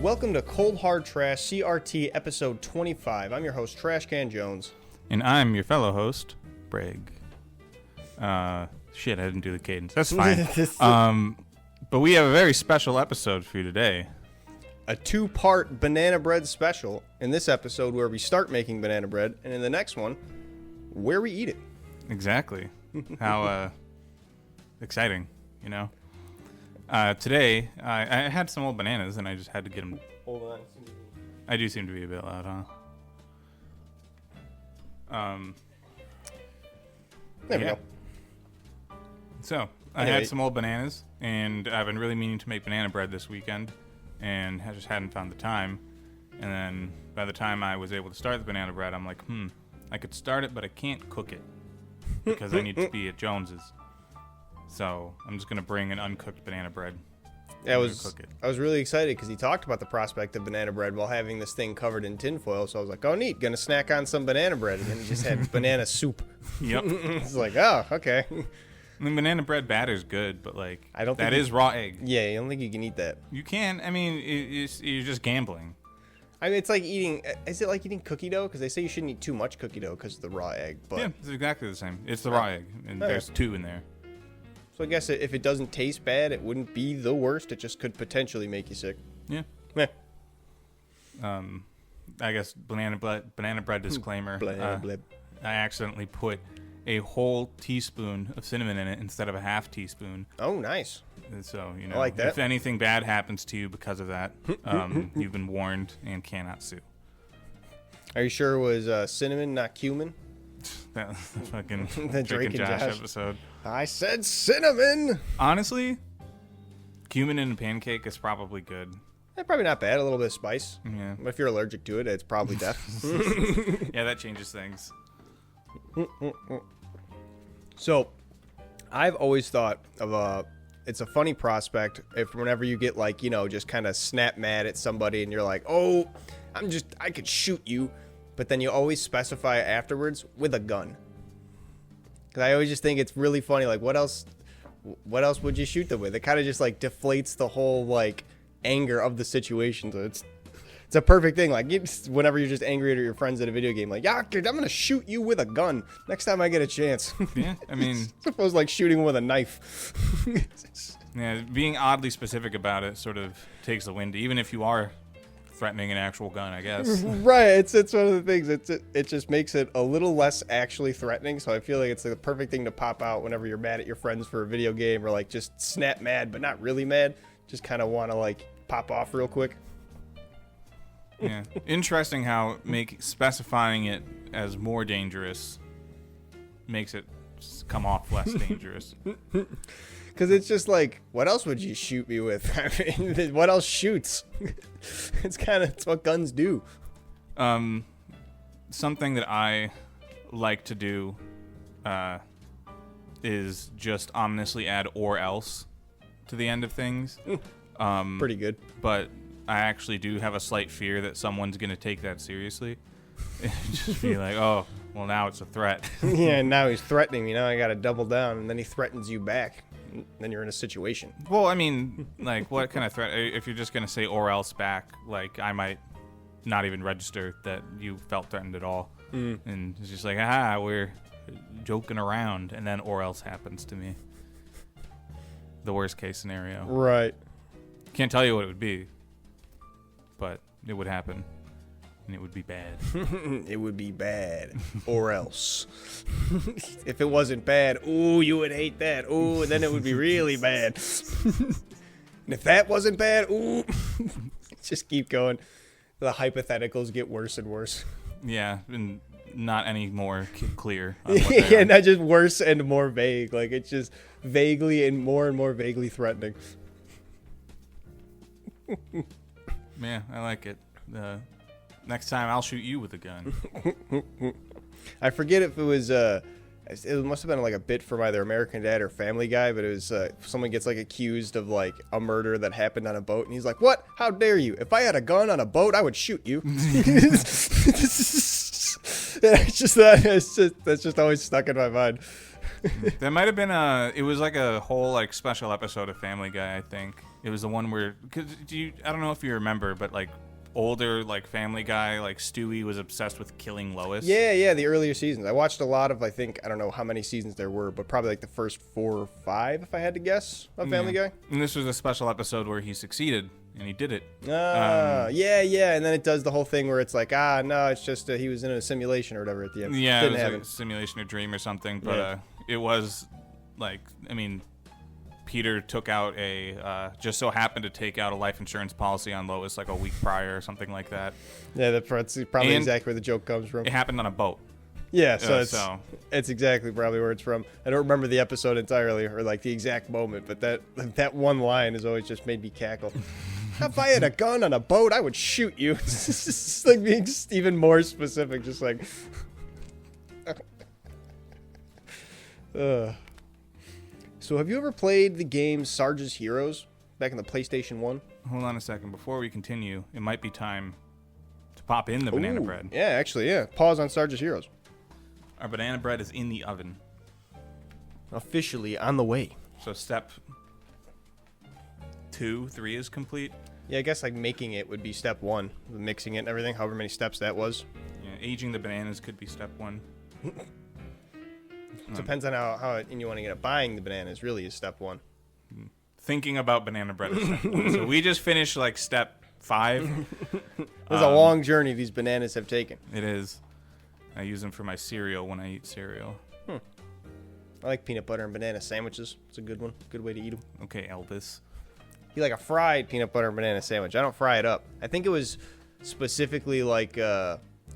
Welcome to Cold Hard Trash CRT episode 25. I'm your host, Trashcan Jones. And I'm your fellow host, Breeeeg. Shit, I didn't do the cadence. That's fine. But we have a very special episode for you today. A two-part banana bread special. In this episode, where we start making banana bread, and in the next one, where we eat it. Exactly. How exciting, you know? Today, I had some old bananas, and I just had to get them. Hold on. I do seem to be a bit loud, huh? There we go. So, I had some old bananas, and I've been really meaning to make banana bread this weekend, and I just hadn't found the time. And then, by the time I was able to start the banana bread, I'm like, I could start it, but I can't cook it, because I need to be at Jones's. So, I'm just going to bring an uncooked banana bread. Yeah, I was really excited because he talked about the prospect of banana bread while having this thing covered in tinfoil. So I was like, oh, neat. Going to snack on some banana bread. And then he just had banana soup. Yep. It's like, oh, okay. I mean, banana bread batter's good, but, like, I don't think that is raw egg. Yeah, I don't think you can eat that. You can. I mean, you're just gambling. I mean, it's like eating, is it like eating cookie dough? Because they say you shouldn't eat too much cookie dough because of the raw egg. But Yeah, it's exactly the same. It's the raw egg, and there's two in there. So I guess if it doesn't taste bad, it wouldn't be the worst. It just could potentially make you sick. Yeah. Meh. I guess banana bread disclaimer. Blah, blah. I accidentally put a whole teaspoon of cinnamon in it instead of a half teaspoon. Oh, nice. And so, you know, I like that. If anything bad happens to you because of that, you've been warned and cannot sue. Are you sure it was cinnamon, not cumin? That fucking The Drake and Josh episode. I said cinnamon. Honestly, cumin in a pancake is probably good. Probably not bad. A little bit of spice. Yeah. But if you're allergic to it, it's probably death. Yeah, that changes things. So, I've always thought of it's a funny prospect if whenever you get like, you know, just kind of snap mad at somebody and you're like, oh, I could shoot you. But then you always specify afterwards with a gun. Because I always just think it's really funny. Like, what else would you shoot them with? It kind of just like deflates the whole like anger of the situation. So it's a perfect thing. Like, whenever you're just angry at your friends at a video game, like, yeah, I'm gonna shoot you with a gun next time I get a chance. Yeah, I mean, suppose like shooting with a knife. Yeah, being oddly specific about it sort of takes the wind, even if you are threatening an actual gun, I guess. Right, it's one of the things. It just makes it a little less actually threatening. So I feel like it's the perfect thing to pop out whenever you're mad at your friends for a video game, or like just snap mad but not really mad. Just kind of want to like pop off real quick. Yeah, interesting how specifying it as more dangerous makes it come off less dangerous. Because it's just like, what else would you shoot me with? I mean, what else shoots? It's what guns do. Something that I like to do is just ominously add "or else" to the end of things. Pretty good. But I actually do have a slight fear that someone's going to take that seriously. Just be like, oh, well, now it's a threat. Yeah, now he's threatening me. Now I got to double down. And then he threatens you back. Then you're in a situation. Well, I mean, like, what kind of threat? If you're just going to say "or else" back, like, I might not even register that you felt threatened at all. And it's just like, we're joking around. And then "or else" happens to me. The worst case scenario. Right. Can't tell you what it would be, but it would happen. And it would be bad. It would be bad. Or else. If it wasn't bad, ooh, you would hate that. Ooh, and then it would be really bad. And if that wasn't bad, ooh. Just keep going. The hypotheticals get worse and worse. Yeah, and not any more clear. Yeah, not just worse and more vague. Like, it's just vaguely and more vaguely threatening. Yeah, I like it. Next time, I'll shoot you with a gun. I forget if it was it must have been like a bit from either American Dad or Family Guy, but it was someone gets like accused of like a murder that happened on a boat, and he's like, "What? How dare you? If I had a gun on a boat, I would shoot you." That's just always stuck in my mind. That might have been it was like a whole like special episode of Family Guy, I think. It was the one where, I don't know if you remember, but like older like Family Guy, like Stewie was obsessed with killing Lois. Yeah, the earlier seasons. I watched a lot of, I don't know how many seasons there were, but probably like the first 4 or 5, if I had to guess, of Family Guy. And this was a special episode where he succeeded, and he did it. Yeah, and then it does the whole thing where it's like, no, it's just he was in a simulation or whatever at the end. Yeah, it was like a simulation or dream or something, but it was like, I mean, Peter took out just so happened to take out a life insurance policy on Lois like a week prior or something like that. Yeah, that's probably exactly where the joke comes from. It happened on a boat. Yeah, so it's exactly probably where it's from. I don't remember the episode entirely or like the exact moment, but that one line has always just made me cackle. If I had a gun on a boat, I would shoot you. It's just like being even more specific, just like. So have you ever played the game Sarge's Heroes back in the PlayStation 1? Hold on a second. Before we continue, it might be time to pop in the banana bread. Yeah, actually, yeah. Pause on Sarge's Heroes. Our banana bread is in the oven. Officially on the way. So step 2, 3 is complete. Yeah, I guess like making it would be step 1. Mixing it and everything, however many steps that was. Yeah, aging the bananas could be step 1. Depends on how you want to get it. Buying the bananas really is step 1. Thinking about banana bread is step 1. So we just finished like step 5. There's a long journey these bananas have taken. It is. I use them for my cereal when I eat cereal. I like peanut butter and banana sandwiches. It's a good one. Good way to eat them. Okay, Elvis. You like a fried peanut butter and banana sandwich. I don't fry it up. I think it was specifically like,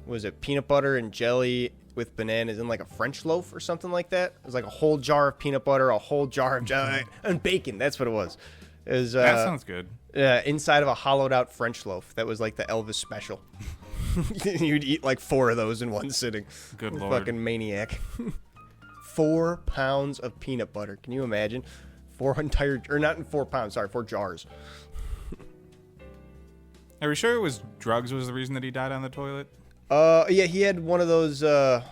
was it peanut butter and jelly with bananas in like a French loaf or something like that? It was like a whole jar of peanut butter, a whole jar of jelly, and bacon. That's what it was. It was that sounds good. Inside of a hollowed out French loaf. That was like the Elvis special. You'd eat like 4 of those in one sitting. Good Lord. Fucking maniac. 4 pounds of peanut butter. Can you imagine? 4 jars. Are we sure it was drugs was the reason that he died on the toilet? Yeah, he had one of those, I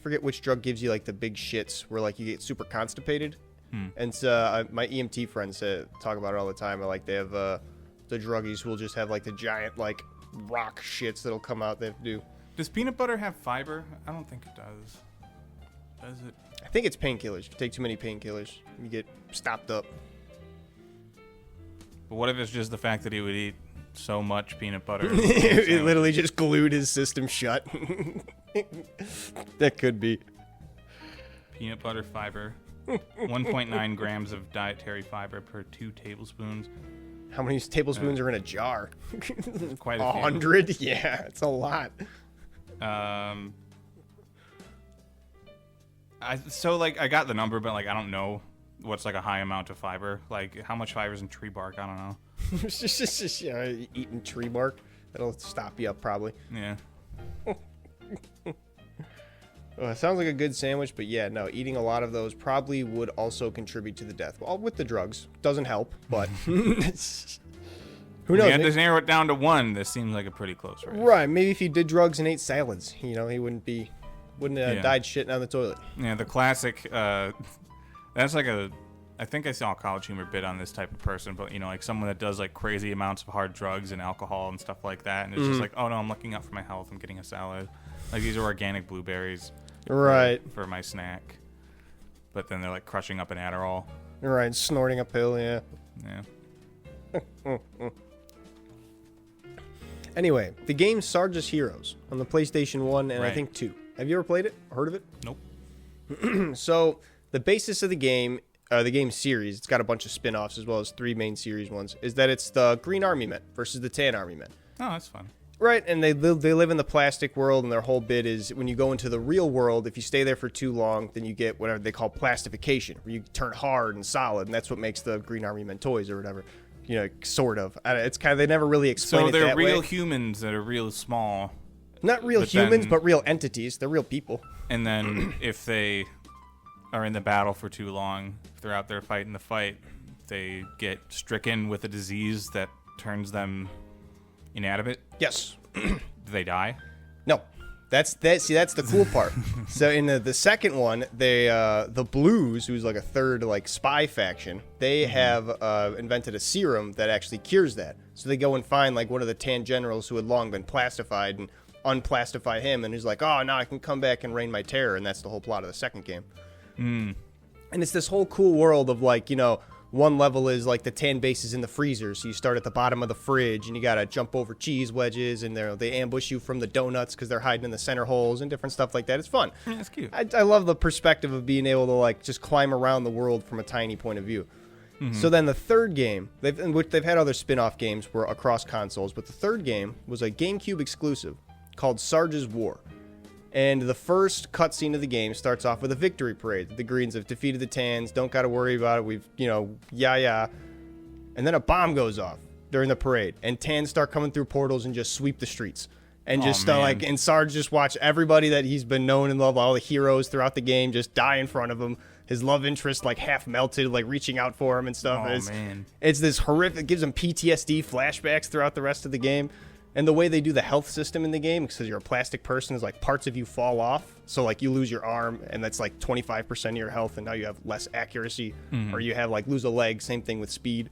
forget which drug gives you, like, the big shits where, like, you get super constipated. And so my EMT friends talk about it all the time. Like, they have, the druggies who will just have, like, the giant, like, rock shits that'll come out they have to do. Does peanut butter have fiber? I don't think it does. Does it? I think it's painkillers. If you take too many painkillers, you get stopped up. But what if it's just the fact that he would eat so much peanut butter? It literally just glued his system shut. That could be. Peanut butter fiber. 1.9 grams of dietary fiber per 2 tablespoons. How many tablespoons are in a jar? Quite a few. 100? Yeah, it's a lot. I got the number, but like I don't know what's like a high amount of fiber. Like how much fiber is in tree bark? I don't know. Eating tree bark. That'll stop you up probably. Yeah. It sounds like a good sandwich, but yeah, no, eating a lot of those probably would also contribute to the death. Well, with the drugs. Doesn't help, but who knows? We had to narrow it down to 1. This seems like a pretty close race. Right. Maybe if he did drugs and ate salads, he wouldn't have died shitting on the toilet. Yeah, the classic, that's like I think I saw a College Humor bit on this type of person, but like someone that does like crazy amounts of hard drugs and alcohol and stuff like that, and it's just like, oh no, I'm looking out for my health, I'm getting a salad. Like these are organic blueberries. Right. For my snack. But then they're like crushing up an Adderall. Right, snorting a pill, yeah. Yeah. Anyway, the game Sarge's Heroes on the PlayStation 1 and Right. I think 2. Have you ever played it? Heard of it? Nope. So, the basis of the game series, it's got a bunch of spin-offs as well as 3 main series ones, is that it's the Green Army Men versus the Tan Army Men. Oh, that's fun. Right, and they live in the plastic world, and their whole bit is when you go into the real world, if you stay there for too long, then you get whatever they call plastification, where you turn hard and solid, and that's what makes the Green Army Men toys or whatever. Sort of. It's kind of, they never really explain it that way. So they're real humans that are real small. Not real humans, but real entities. They're real people. And then if they are in the battle for too long, if they're out there fighting the fight, they get stricken with a disease that turns them inanimate. Yes. Do they die? No. That's the cool part. So in the second one, the Blues, who's like a third like spy faction, they have invented a serum that actually cures that. So they go and find like one of the Tan generals who had long been plastified and unplastify him, and he's like, oh, now I can come back and reign my terror, and that's the whole plot of the second game. And it's this whole cool world of like, you know, one level is like the Tan base is in the freezer, so you start at the bottom of the fridge and you gotta jump over cheese wedges, and they ambush you from the donuts because they're hiding in the center holes and different stuff like that. It's fun. Yeah, it's cute. I love the perspective of being able to like just climb around the world from a tiny point of view. So then the third game, they've had other spin-off games were across consoles, but the third game was a GameCube exclusive called Sarge's War. And the first cutscene of the game starts off with a victory parade. The Greens have defeated the Tans. Don't got to worry about it. We've, you know, yeah. And then a bomb goes off during the parade. And Tans start coming through portals and just sweep the streets. And just and Sarge just watch everybody that he's been known and loved, all the heroes throughout the game, just die in front of him. His love interest like half melted, like reaching out for him and stuff. It's this horrific. It gives him PTSD flashbacks throughout the rest of the game. And the way they do the health system in the game, because you're a plastic person, is like parts of you fall off. So like you lose your arm, and that's like 25% of your health, and now you have less accuracy. Or you have like lose a leg, same thing with speed.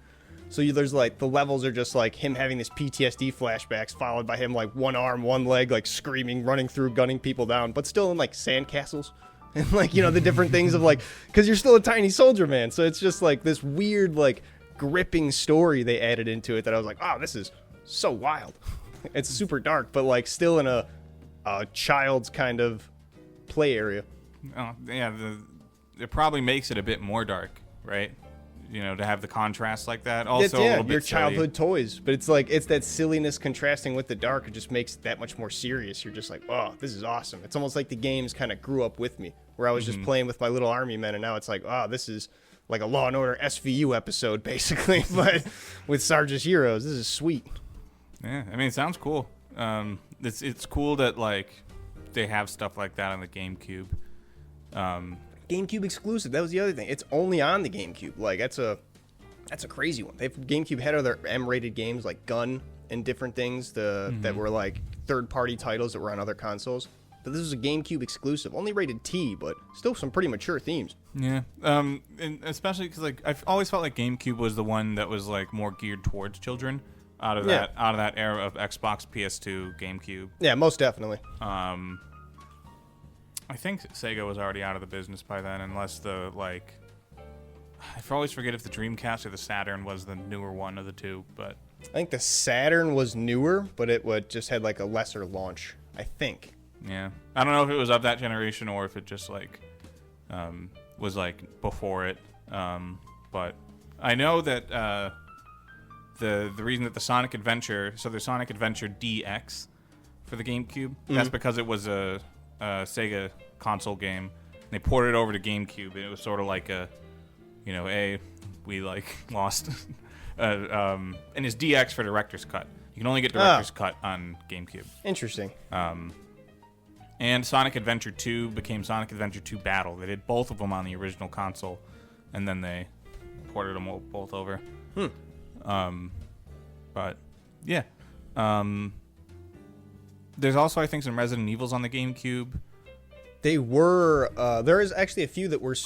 So there's like the levels are just like him having this PTSD flashbacks, followed by him like one arm, one leg, like screaming, running through, gunning people down, but still in like sandcastles. And like, you know, the different things of like, because you're still a tiny soldier man. So it's just like this weird, like gripping story they added into it that I was like, oh, this is so wild. It's super dark, but like still in a child's kind of play area. Oh, yeah, it probably makes it a bit more dark, right? You know, to have the contrast like that. Also, a little bit your silly. childhood toys, but it's like it's that silliness contrasting with the dark. It just makes it that much more serious. You're just like, oh, this is awesome. It's almost like the games kind of grew up with me, where I was just playing with my little army men, and now it's like, oh, this is like a Law and Order SVU episode, basically, but with Sarge's heroes. This is sweet. Yeah, I mean, it sounds cool. It's cool that like they have stuff like that on the GameCube. GameCube exclusive. That was the other thing. It's only on the GameCube. Like that's a crazy one. GameCube had other M-rated games like Gun and different things that were like third-party titles that were on other consoles. But this was a GameCube exclusive, only rated T, but still some pretty mature themes. Yeah, and especially because like I've always felt like GameCube was the one that was like more geared towards children. Out of that era of Xbox, PS2, GameCube. Yeah, most definitely. I think Sega was already out of the business by then, unless I always forget if the Dreamcast or the Saturn was the newer one of the two. But I think the Saturn was newer, but it just had like a lesser launch. I think. Yeah, I don't know if it was of that generation or if it just like was like before it. But I know that. The reason that the Sonic Adventure, so the Sonic Adventure DX for the GameCube, that's because it was a Sega console game. And they ported it over to GameCube, and it was sort of like we like lost. And it's DX for Director's Cut. You can only get Director's Cut on GameCube. Interesting. And Sonic Adventure 2 became Sonic Adventure 2 Battle. They did both of them on the original console, and then they ported them both over. But yeah, there's also I think some Resident Evils on the GameCube. They were there is actually a few that were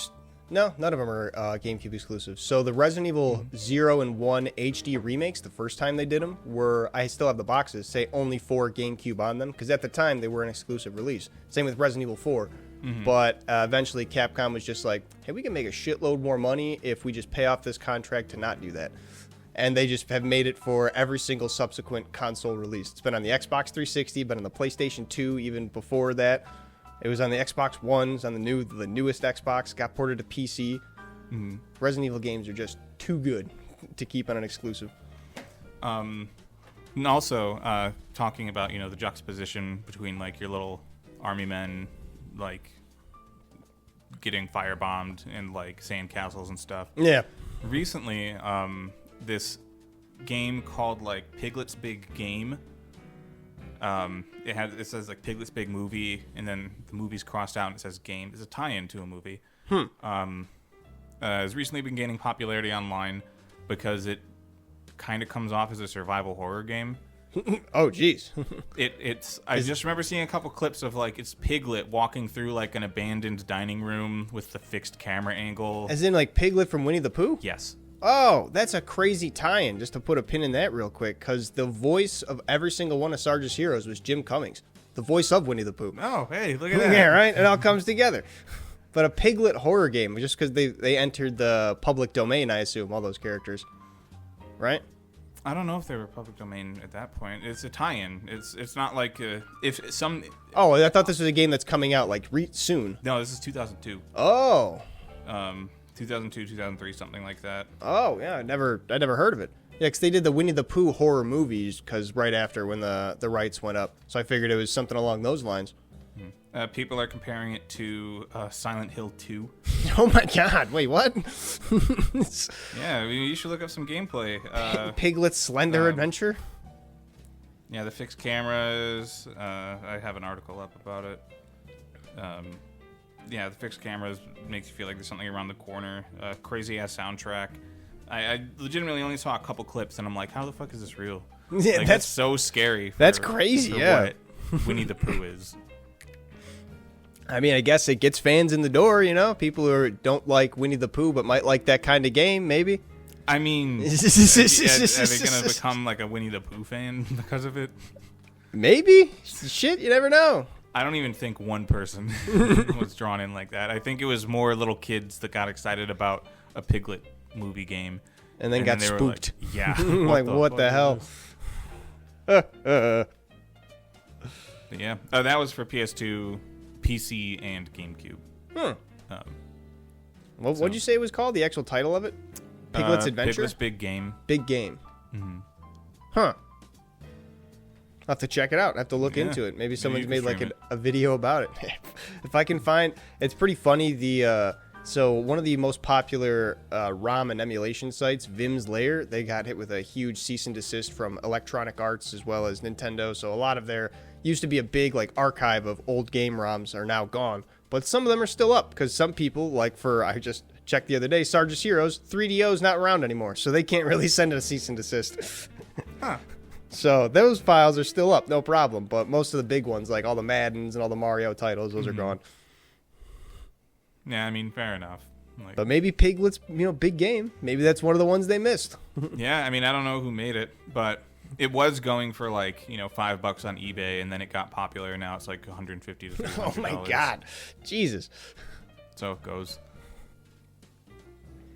no, none of them are GameCube exclusives. So the Resident Evil 0 and 1 HD remakes, the first time they did them, were I still have the boxes say only for GameCube on them because at the time they were an exclusive release. Same with Resident Evil 4. But eventually Capcom was just like, hey, we can make a shitload more money if we just pay off this contract to not do that. And they just have made it for every single subsequent console release. It's been on the Xbox 360, been on the PlayStation 2 even before that. It was on the Xbox Ones, on the newest Xbox, got ported to PC. Resident Evil games are just too good to keep on an exclusive. And also, talking about, the juxtaposition between, like, your little army men, like, getting firebombed in, like, sandcastles and stuff. Yeah. Recently, this game called like Piglett's Big Game. It says like Piglett's Big Movie, and then the movie's crossed out and it says game. It's a tie-in to a movie. Has recently been gaining popularity online because it kind of comes off as a survival horror game. Oh, jeez. I just remember seeing a couple clips of like it's Piglett walking through like an abandoned dining room with the fixed camera angle. As in like Piglett from Winnie the Pooh? Yes. Oh, that's a crazy tie-in, just to put a pin in that real quick, because the voice of every single one of Sarge's heroes was Jim Cummings, the voice of Winnie the Pooh. Oh, hey, look at that. Yeah, right? It all comes together. But a Piglett horror game, just because they entered the public domain, I assume, all those characters. Right? I don't know if they were public domain at that point. It's a tie-in. It's not like if some... Oh, I thought this was a game that's coming out, like, soon. No, this is 2002. Oh. 2002, 2003, something like that. Oh, yeah, I never heard of it. Yeah, because they did the Winnie the Pooh horror movies, because right after when the rights went up. So I figured it was something along those lines. People are comparing it to Silent Hill 2. Oh my god, wait, what? Yeah, you should look up some gameplay. Piglet's Slender Adventure? Yeah, the fixed cameras. I have an article up about it. Yeah, the fixed cameras makes you feel like there's something around the corner. Crazy ass soundtrack. I legitimately only saw a couple clips and I'm like, how the fuck is this real? Yeah, like, that's so scary. That's crazy, yeah. What Winnie the Pooh is. I mean, I guess it gets fans in the door, you know? People who don't like Winnie the Pooh but might like that kind of game, maybe? I mean, are they going to become like a Winnie the Pooh fan because of it? Maybe. Shit, you never know. I don't even think one person was drawn in like that. I think it was more little kids that got excited about a Piglett movie game. And then got spooked. Like, yeah. What the hell? Yeah. That was for PS2, PC, and GameCube. What'd you say it was called? The actual title of it? Piglet's Adventure? Piglet's Big Game. Big Game. Mm-hmm. Huh. I'll have to check it out. I have to look into it. Maybe someone's made like a video about it. If I can find... It's pretty funny. So one of the most popular ROM and emulation sites, Vim's Lair, they got hit with a huge cease and desist from Electronic Arts as well as Nintendo. So a lot of their... Used to be a big like archive of old game ROMs are now gone. But some of them are still up because some people, like I just checked the other day, Sarge's Heroes, 3DO's not around anymore. So they can't really send it a cease and desist. Huh. So those files are still up, no problem. But most of the big ones, like all the Maddens and all the Mario titles, those are gone. Yeah, I mean, fair enough. Like, but maybe Piglet's, big game. Maybe that's one of the ones they missed. Yeah, I mean, I don't know who made it, but it was going for like, $5 on eBay, and then it got popular, and now it's like $150 to $300. Oh my god. Jesus. So it goes.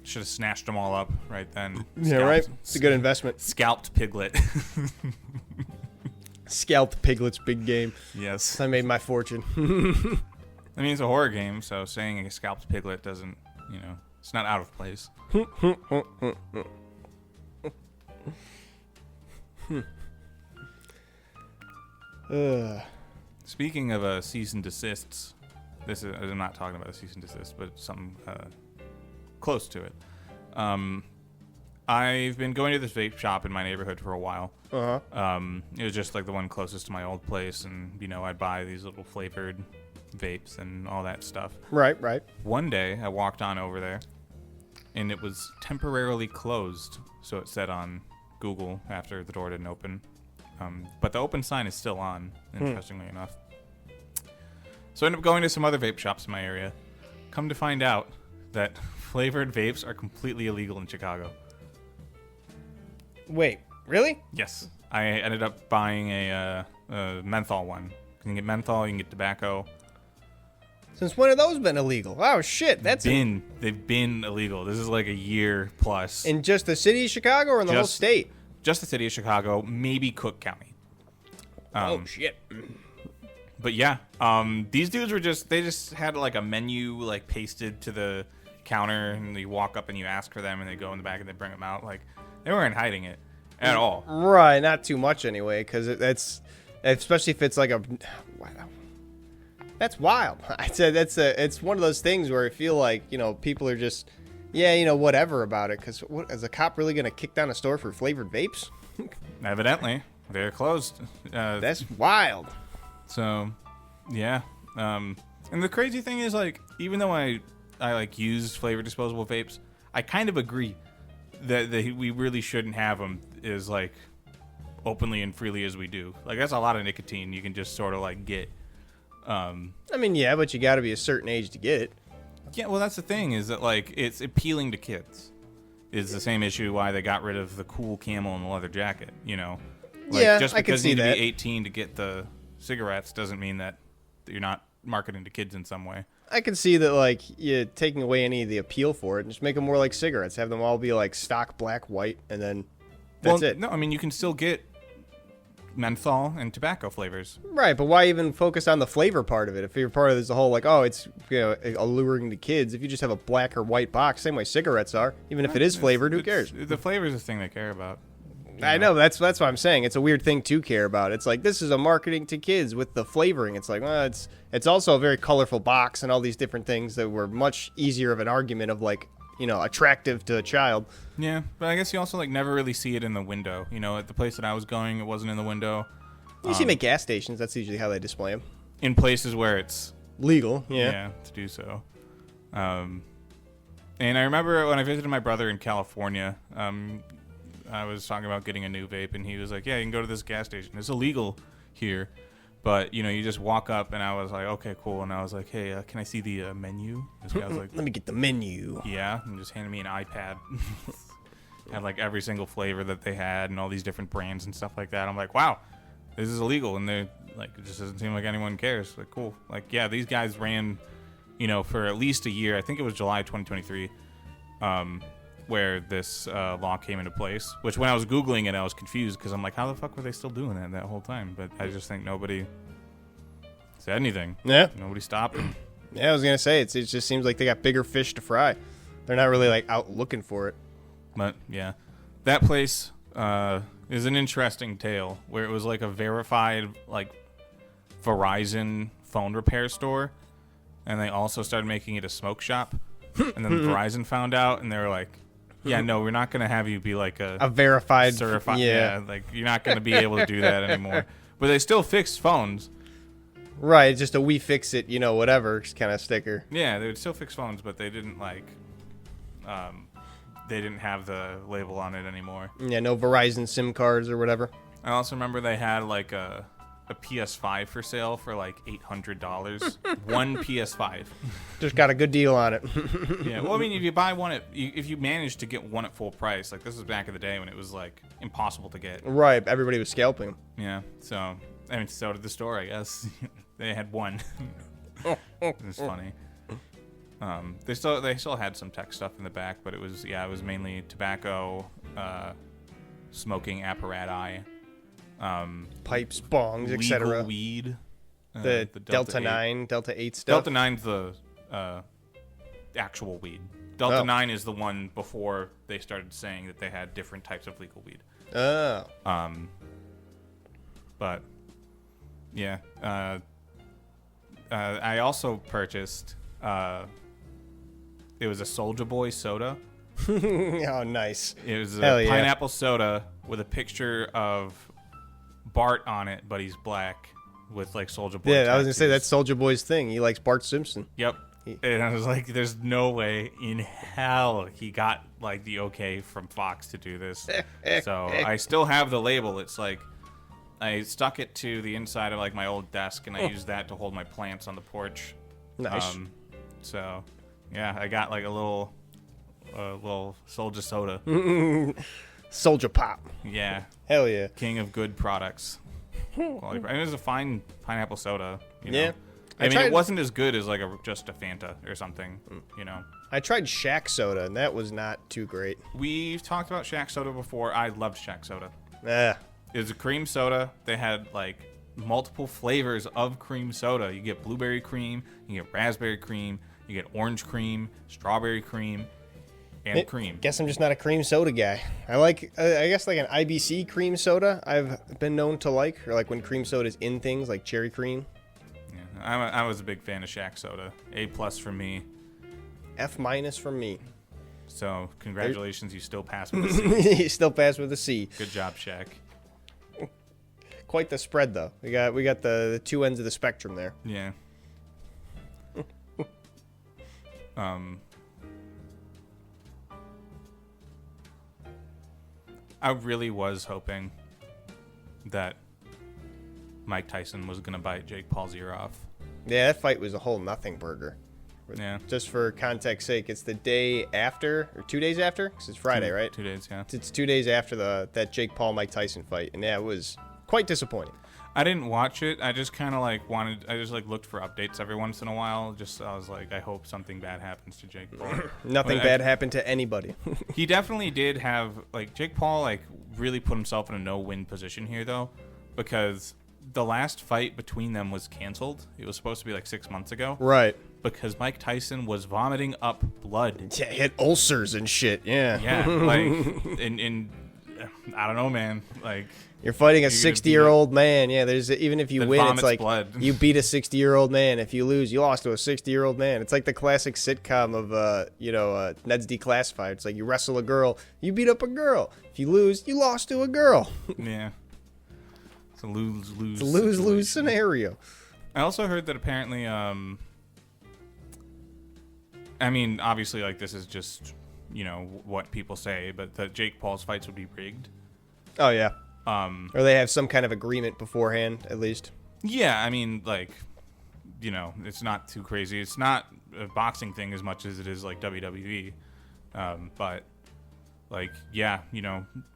Should have snatched them all up right then. Yeah, right? It's a good investment. Scalped Piglett. Scalped Piglet's Big Game. Yes. I made my fortune. I mean, it's a horror game, so saying a scalped Piglett doesn't, it's not out of place. Speaking of cease and desists, I'm not talking about a cease and desist, but something close to it. I've been going to this vape shop in my neighborhood for a while. It was just like the one closest to my old place, and I'd buy these little flavored vapes and all that stuff. Right. One day I walked on over there, and it was temporarily closed, so it said on Google after the door didn't open. But the open sign is still on, interestingly enough. So I ended up going to some other vape shops in my area. Come to find out that flavored vapes are completely illegal in Chicago. Wait, really? Yes. I ended up buying a menthol one. You can get menthol, you can get tobacco. Since when have those been illegal? Oh shit, They've been illegal. This is like a year plus. In just the city of Chicago or in the whole state? Just the city of Chicago, maybe Cook County. Oh shit. But yeah, these dudes they just had like a menu like pasted to the counter, and you walk up and you ask for them, and they go in the back and they bring them out. Like, they weren't hiding it at all. Right, not too much anyway, because it's especially if it's like that's wild. I said it's one of those things where I feel like people are just whatever about it. Because is a cop really gonna kick down a store for flavored vapes? Evidently, they're closed. That's wild. So, yeah. And the crazy thing is, like, even though I like used flavored disposable vapes, I kind of agree that we really shouldn't have them. Is like openly and freely as we do. Like, that's a lot of nicotine you can just sort of like get. I mean, yeah, but you got to be a certain age to get it. Yeah, well, that's the thing, is that like it's appealing to kids. It's the same issue why they got rid of the cool camel and the leather jacket. You know, like, yeah, just I can because see you need that. to be 18 to get the cigarettes doesn't mean that you're not marketing to kids in some way. I can see that, like, you're taking away any of the appeal for it and just make them more like cigarettes. Have them all be like stock black, white, and then that's it. No, I mean, you can still get menthol and tobacco flavors. Right, but why even focus on the flavor part of it? If you're part of this whole, like, oh, it's, you know, alluring to kids. If you just have a black or white box, same way cigarettes are, even if it is flavored, who cares? The flavor is the thing they care about. I know, that's what I'm saying. It's a weird thing to care about. It's like, this is a marketing to kids with the flavoring. It's like, well, it's also a very colorful box and all these different things that were much easier of an argument of, like, you know, attractive to a child. Yeah, but I guess you also like never really see it in the window. You know, at the place that I was going, it wasn't in the window. You see them at gas stations. That's usually how they display them. In places where it's legal, yeah, to do so. And I remember when I visited my brother in California, I was talking about getting a new vape, and he was like, "Yeah, you can go to this gas station. It's illegal here, but you know, you just walk up." And I was like, "Okay, cool." And I was like, "Hey, can I see the menu?" This guy was like, "Let me get the menu." Yeah, and just handed me an iPad. Had like every single flavor that they had, and all these different brands and stuff like that. I'm like, "Wow, this is illegal," and they're like, it just doesn't seem like anyone cares. Like, cool. Like, yeah, these guys ran, you know, for at least a year. I think it was July 2023. Where this law came into place, which when I was Googling it, I was confused because I'm like, how the fuck were they still doing that whole time? But I just think nobody said anything. Yeah. Nobody stopped them. Yeah, I was going to say, it just seems like they got bigger fish to fry. They're not really, like, out looking for it. But, yeah. That place is an interesting tale where it was like a verified, like, Verizon phone repair store. And they also started making it a smoke shop. And then Verizon found out, and they were like, yeah, no, we're not going to have you be like a verified, certified. Yeah, like you're not going to be able to do that anymore. But they still fixed phones. Right, just a we fix it, you know, whatever kind of sticker. Yeah, they would still fix phones, but they didn't like, they didn't have the label on it anymore. Yeah, no Verizon SIM cards or whatever. I also remember they had like a PS5 for sale for like $800. One PS5. Just got a good deal on it. Yeah, well, I mean, if you buy one if you managed to get one at full price, like this was back in the day when it was like impossible to get. Right, everybody was scalping them. Yeah, so I mean, so did the store, I guess. They had one. It was funny. They still had some tech stuff in the back, but it was mainly tobacco, smoking apparatus. Pipes, bongs, etc. Legal weed. The Delta 9, Delta 8 stuff. Delta 9's the actual weed. Delta 9 is the one before they started saying that they had different types of legal weed. Oh. But yeah, I also purchased. It was a Soulja Boy soda. Oh, nice. It was a pineapple soda with a picture of Bart on it, but he's black with like Soulja Boy. Yeah, tattoos. I was gonna say that's Soulja Boy's thing. He likes Bart Simpson. Yep. And I was like, there's no way in hell he got like the okay from Fox to do this. So I still have the label. It's like I stuck it to the inside of like my old desk, and I used that to hold my plants on the porch. Nice. So yeah, I got like a little Soulja soda. Soulja Pop. Yeah. Hell yeah. King of good products. Quality. And it was a fine pineapple soda. You know? Yeah. I mean, it wasn't as good as like just a Fanta or something, you know. I tried Shaq soda, and that was not too great. We've talked about Shaq soda before. I loved Shaq soda. Yeah. It was a cream soda. They had like multiple flavors of cream soda. You get blueberry cream, you get raspberry cream, you get orange cream, strawberry cream, and cream. Guess I'm just not a cream soda guy. I like, I guess, like an IBC cream soda I've been known to like, or like when cream soda's in things like cherry cream. Yeah, I was a big fan of Shaq soda. A+ for me. F- from me. So congratulations, you still pass with a C. You still pass with a C. Good job, Shaq. Quite the spread though. We got the two ends of the spectrum there. Yeah. I really was hoping that Mike Tyson was going to bite Jake Paul's ear off. Yeah, that fight was a whole nothing burger. Yeah. Just for context sake, it's the day after, or 2 days after? Because it's Friday, right? 2 days, yeah. It's 2 days after that Jake Paul-Mike Tyson fight. And yeah, it was quite disappointing. I didn't watch it. I just kind of like looked for updates every once in a while. I was like, I hope something bad happens to Jake Paul. Nothing bad happened to anybody. He definitely did have, like, Jake Paul, like, really put himself in a no-win position here, though, because the last fight between them was canceled. It was supposed to be like 6 months ago. Right. Because Mike Tyson was vomiting up blood. Yeah, he had ulcers and shit. Yeah. Yeah, like, in I don't know, man. Like, you're fighting a 60-year-old man. Yeah, even if you win, it's like blood. You beat a 60-year-old man. If you lose, you lost to a 60-year-old man. It's like the classic sitcom of Ned's Declassified. It's like you wrestle a girl, you beat up a girl. If you lose, you lost to a girl. Yeah. It's a lose-lose. It's a lose-lose scenario. I also heard that apparently, I mean, obviously, like, this is just, what people say, but that Jake Paul's fights would be rigged. Oh, yeah. Or they have some kind of agreement beforehand, at least. Yeah, I mean, like, it's not too crazy. It's not a boxing thing as much as it is, like, WWE. But, like, yeah,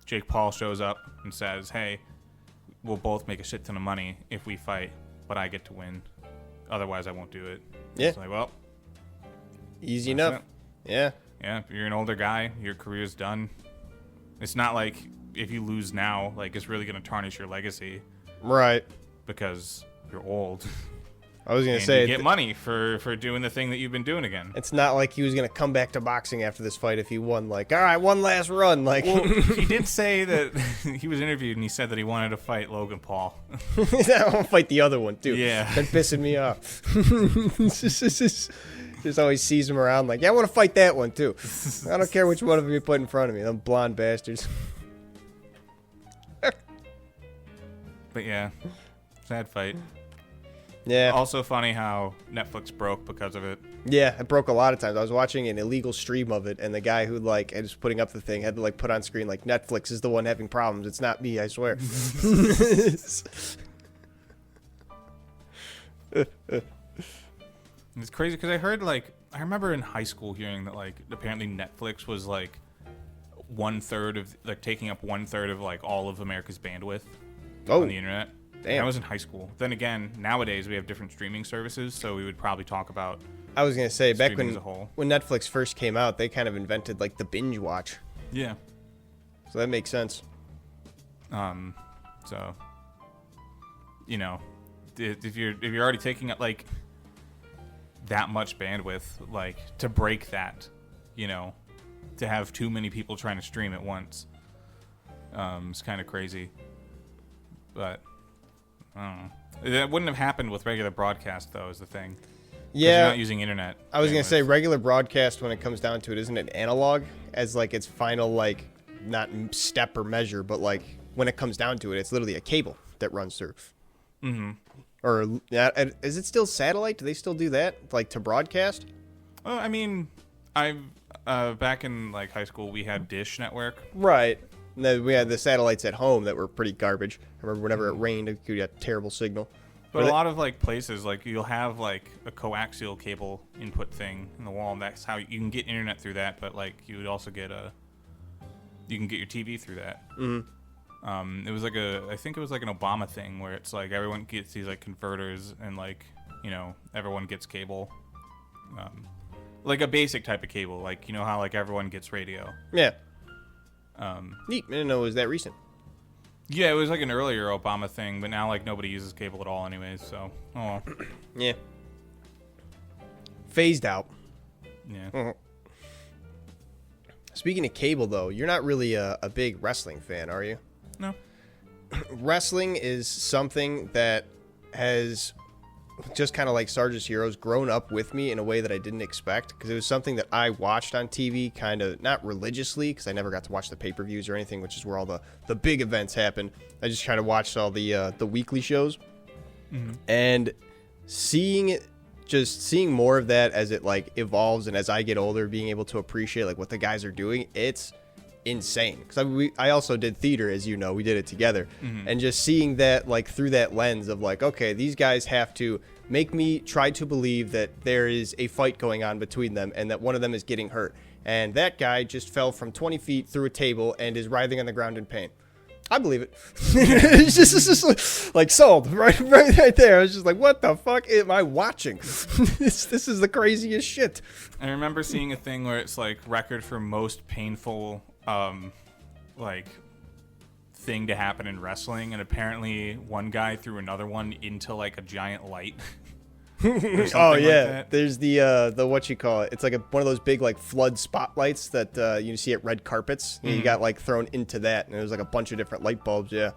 Jake Paul shows up and says, hey, we'll both make a shit ton of money if we fight, but I get to win. Otherwise, I won't do it. Yeah. It's like, well. Easy enough. Yeah. Yeah, if you're an older guy, your career's done. It's not like if you lose now, like, it's really going to tarnish your legacy. Right. Because you're old. I was going to and say. You get money for doing the thing that you've been doing again. It's not like he was going to come back to boxing after this fight if he won. Like, all right, one last run. Like, well, he did say that he was interviewed and he said that he wanted to fight Logan Paul. I want to fight the other one, too. Yeah. That's pissing me off. Just always sees him around like, yeah, I want to fight that one, too. I don't care which one of them you put in front of me. Them blonde bastards. But yeah, sad fight. Yeah. Also funny how Netflix broke because of it. Yeah, it broke a lot of times. I was watching an illegal stream of it, and the guy who, like, was putting up the thing had to, like, put on screen, like, Netflix is the one having problems. It's not me, I swear. It's crazy because I heard, like, I remember in high school hearing that, like, apparently Netflix was, like, taking up 1/3 of, like, all of America's bandwidth on the internet. Damn. I was in high school. Then again, nowadays we have different streaming services, so we would probably talk about. I was gonna say back when Netflix first came out, they kind of invented like the binge watch. Yeah. So that makes sense. So, if you're already taking up like that much bandwidth, like to break that, to have too many people trying to stream at once, it's kind of crazy. But I don't know. That wouldn't have happened with regular broadcast, though, is the thing. Yeah. You're not using internet. I was going to say, regular broadcast, when it comes down to it, isn't it analog as, like, its final, like, not step or measure, but, like, when it comes down to it, it's literally a cable that runs through. Mm-hmm. Or, is it still satellite? Do they still do that, like, to broadcast? Oh, I mean, back in, like, high school, we had Dish Network. Right. And then we had the satellites at home that were pretty garbage. I remember whenever it rained, it could get terrible signal. But a lot of, like, places, like, you'll have, like, a coaxial cable input thing in the wall, and that's how you can get internet through that, but, like, you would also get you can get your TV through that. Mm-hmm. It was like I think it was like an Obama thing where it's like everyone gets these, like, converters and, like, everyone gets cable. Like a basic type of cable, like, how, like, everyone gets radio. Yeah. Neat. I didn't know it was that recent. Yeah, it was like an earlier Obama thing, but now, like, nobody uses cable at all anyways, so, oh well. Yeah. Phased out. Yeah. Mm-hmm. Speaking of cable, though, you're not really a big wrestling fan, are you? No. Wrestling is something that has, just kind of like Sarge's Heroes, grown up with me in a way that I didn't expect, because it was something that I watched on TV, kind of, not religiously, because I never got to watch the pay-per-views or anything, which is where all the big events happen. I just kind of watched all the weekly shows. Mm-hmm. And seeing more of that as it, like, evolves, and as I get older, being able to appreciate, like, what the guys are doing, it's insane. Because I also did theater, as you know, we did it together, and just seeing that like through that lens of like, okay, these guys have to make me try to believe that there is a fight going on between them and that one of them is getting hurt, and that guy just fell from 20 feet through a table and is writhing on the ground in pain. I believe it. It's just like sold right there. I was just like, what the fuck am I watching? This is the craziest shit. I remember seeing a thing where it's like record for most painful, like thing to happen in wrestling, and apparently one guy threw another one into like a giant light. Oh yeah, like there's the what you call it? It's like one of those big like flood spotlights that you see at red carpets. And you got like thrown into that, and there's like a bunch of different light bulbs. Yeah.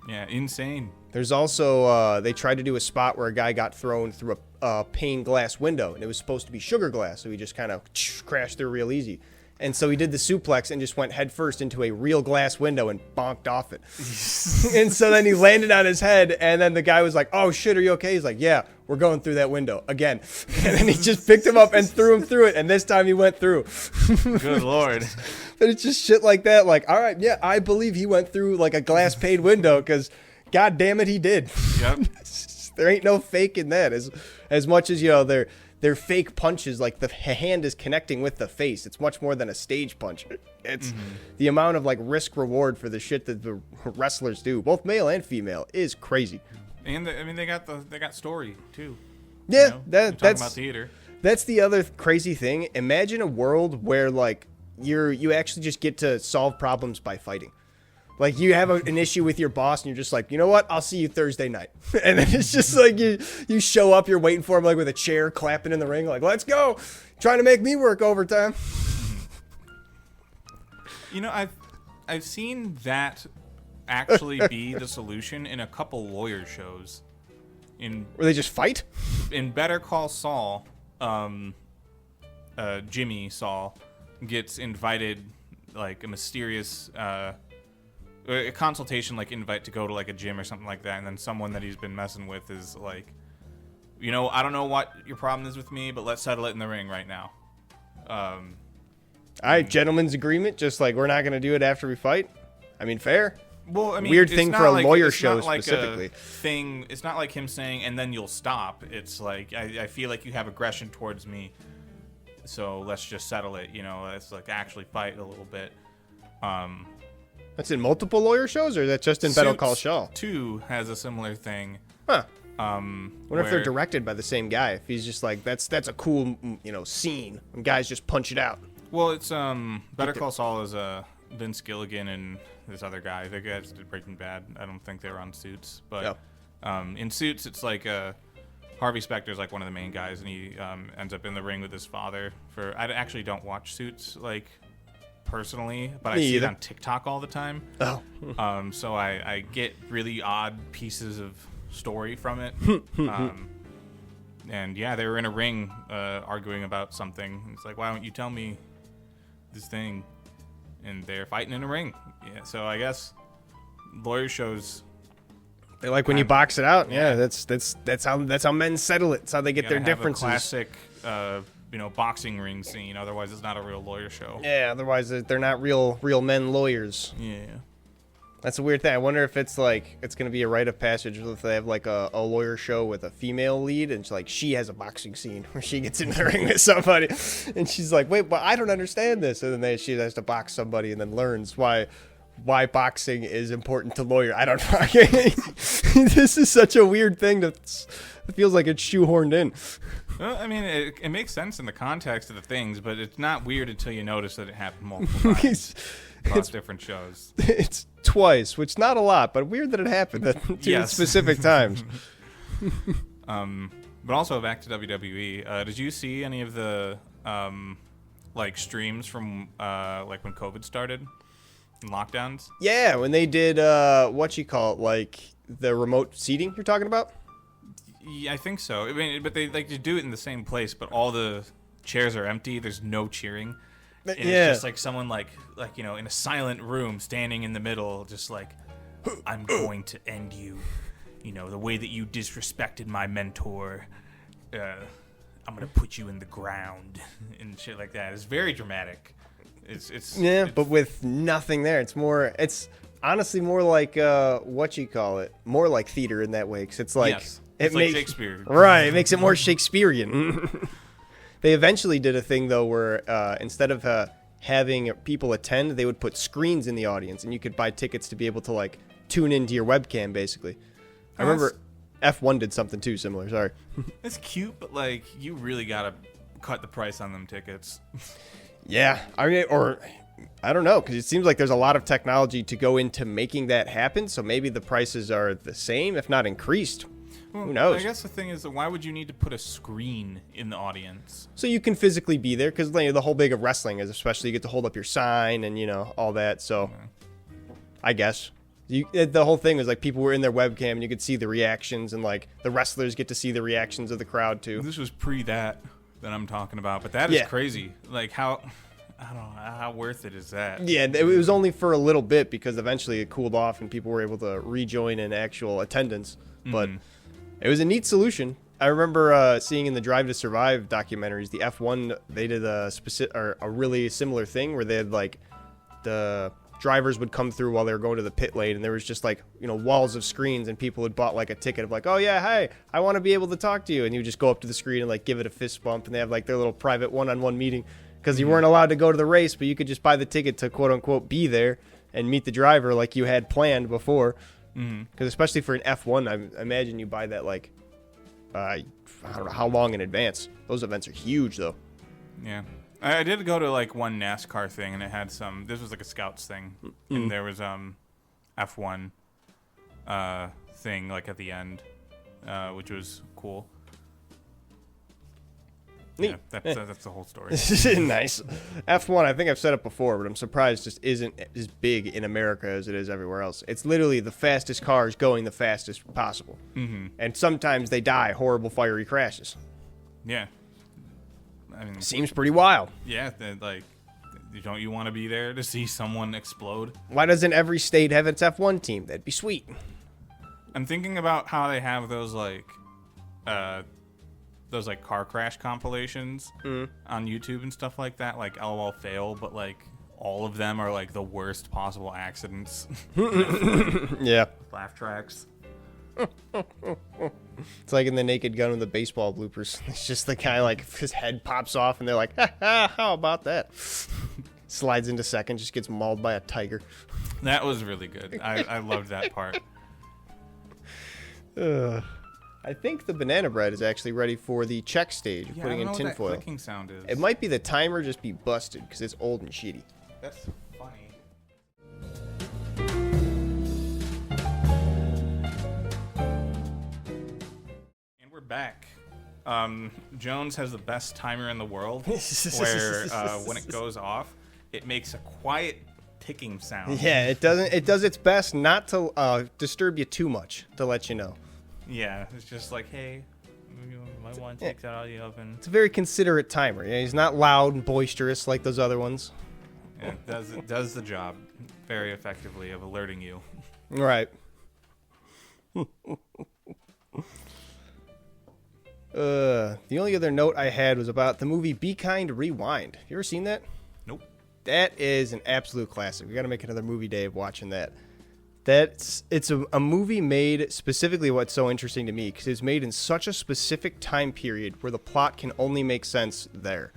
Yeah, insane. There's also they tried to do a spot where a guy got thrown through a pane glass window, and it was supposed to be sugar glass, so he just kind of crashed through real easy. And so he did the suplex and just went headfirst into a real glass window and bonked off it. And so then he landed on his head, and then the guy was like, oh, shit, are you okay? He's like, yeah, we're going through that window again. And then he just picked him up and threw him through it, and this time he went through. Good Lord. But it's just shit like that. Like, all right, yeah, I believe he went through like a glass pane window because, God damn it, he did. Yep. There ain't no fake in that. As much as, you know, they're fake punches, like the hand is connecting with the face. It's much more than a stage punch. It's the amount of like risk reward for the shit that the wrestlers do, both male and female, is crazy. And I mean, they got story too. Yeah, you know? that's about theater. That's the other crazy thing. Imagine a world where like you actually just get to solve problems by fighting. Like, you have an issue with your boss, and you're just like, you know what? I'll see you Thursday night. And then it's just like you show up, you're waiting for him, like, with a chair, clapping in the ring, like, let's go. Trying to make me work overtime. You know, I've seen that actually be the solution in a couple lawyer shows. Where they just fight? In Better Call Saul, Jimmy Saul gets invited, like, a mysterious... a consultation like invite to go to like a gym or something like that, and then someone that he's been messing with is like, you know, I don't know what your problem is with me, but let's settle it in the ring right now. All right, gentleman's agreement, just like we're not going to do it after we fight. I mean, fair. Well, I mean, weird thing for a lawyer show like specifically. It's not like him saying and then you'll stop. It's like I feel like you have aggression towards me, so let's just settle it. You know, let's like actually fight a little bit. That's in multiple lawyer shows, or that's just in Better Call Saul? 2 has a similar thing. Huh. Wonder if they're directed by the same guy. If he's just like, that's a cool, you know, scene, and guys just punch it out. Well, it's Better Call Saul is Vince Gilligan and this other guy. The guys did Breaking Bad. I don't think they were on Suits, but in Suits, it's like Harvey Specter's like one of the main guys, and he ends up in the ring with his father. I actually don't watch Suits like personally, but I see it on TikTok all the time. Oh. So I get really odd pieces of story from it. And yeah, they were in a ring arguing about something. It's like, why don't you tell me this thing? And they're fighting in a ring. Yeah, so I guess lawyer shows, they like when you box it out. Yeah, that's how men settle it. That's how they get their differences. Classic boxing ring scene. Otherwise, it's not a real lawyer show. Yeah, otherwise they're not real men lawyers. Yeah. That's a weird thing. I wonder if it's like it's gonna be a rite of passage if they have like a lawyer show with a female lead, and she has a boxing scene where she gets in the ring with somebody, and she's like, "Wait, but I don't understand this," and then she has to box somebody, and then learns why boxing is important to lawyer. I don't know. This is such a weird thing that it feels like it's shoehorned in. Well, I mean, it makes sense in the context of the things, but it's not weird until you notice that it happened multiple times across different shows. It's twice, which is not a lot, but weird that it happened at two specific times. But also back to WWE. Did you see any of the streams from like when COVID started and lockdowns? Yeah, when they did like the remote seating you're talking about? Yeah, I think so. I mean, but they like to do it in the same place, but all the chairs are empty. There's no cheering. And it's just like someone like in a silent room standing in the middle, just like, I'm going to end you. You know, the way that you disrespected my mentor. I'm going to put you in the ground and shit like that. It's very dramatic. But with nothing there, it's honestly more like more like theater in that way, because it's like it's like Shakespeare, right? It makes it more Shakespearean. They eventually did a thing though where instead of having people attend, they would put screens in the audience, and you could buy tickets to be able to like tune into your webcam, basically. I remember F1 did something too similar. Sorry. It's cute, but like you really gotta cut the price on them tickets. Yeah, I mean, or I don't know, because it seems like there's a lot of technology to go into making that happen. So maybe the prices are the same, if not increased. Well, who knows? I guess the thing is that why would you need to put a screen in the audience? So you can physically be there, because the whole big of wrestling is especially you get to hold up your sign and all that. So I guess the whole thing was like people were in their webcam and you could see the reactions, and like the wrestlers get to see the reactions of the crowd too. This was pre that I'm talking about, but that is crazy. Like I don't know, how worth it is that? Yeah, it was only for a little bit, because eventually it cooled off and people were able to rejoin in actual attendance. But it was a neat solution. I remember seeing in the Drive to Survive documentaries, the F1, they did a really similar thing where they had like the drivers would come through while they were going to the pit lane, and there was just like walls of screens, and people had bought like a ticket of like, oh yeah, hey, I want to be able to talk to you, and you would just go up to the screen and like give it a fist bump, and they have like their little private one-on-one meeting, because you weren't allowed to go to the race, but you could just buy the ticket to quote unquote be there and meet the driver like you had planned before. Because especially for an F1, I imagine you buy that like I don't know how long in advance. Those events are huge though. Yeah. I did go to like one NASCAR thing, and it had this was like a scouts thing, and there was F1 thing like at the end, which was cool. Neat. Yeah, that's the whole story. Nice. F1, I think I've said it before, but I'm surprised just isn't as big in America as it is everywhere else. It's literally the fastest cars going the fastest possible. And sometimes they die horrible fiery crashes. Yeah. I mean, seems pretty wild. Yeah, like, don't you want to be there to see someone explode? Why doesn't every state have its F1 team? That'd be sweet. I'm thinking about how they have those car crash compilations on YouTube and stuff like that, like LOL fail, but like all of them are like the worst possible accidents. Yeah. Laugh tracks. It's like in the Naked Gun with the baseball bloopers. It's just the guy, like, his head pops off, and they're like, ha ha, how about that? Slides into second, just gets mauled by a tiger. That was really good. I loved that part. I think the banana bread is actually ready for the check stage, Yeah, putting I in don't know what tinfoil. that clicking sound is. It might be the timer just be busted, because it's old and shitty. That's funny. And we're back. Jones has the best timer in the world, where when it goes off, it makes a quiet ticking sound. Yeah, it doesn't. It does its best not to disturb you too much, to let you know. Yeah, it's just like, hey, you might want to take that out of the oven. It's a very considerate timer. Yeah, he's not loud and boisterous like those other ones. Yeah, it does the job very effectively of alerting you. Right. The only other note I had was about the movie Be Kind, Rewind. Have you ever seen that? Nope. That is an absolute classic. We got to make another movie day of watching that. It's a movie made specifically, what's so interesting to me, because it's made in such a specific time period where the plot can only make sense there.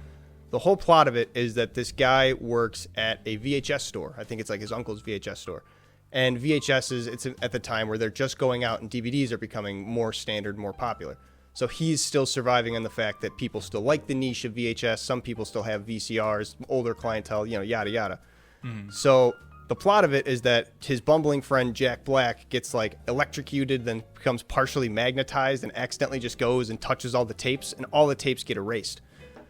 The whole plot of it is that this guy works at a VHS store. I think it's like his uncle's VHS store. And VHSs, it's at the time where they're just going out and DVDs are becoming more standard, more popular. So he's still surviving on the fact that people still like the niche of VHS. Some people still have VCRs, older clientele, yada, yada. So the plot of it is that his bumbling friend Jack Black gets like electrocuted, then becomes partially magnetized and accidentally just goes and touches all the tapes, and all the tapes get erased.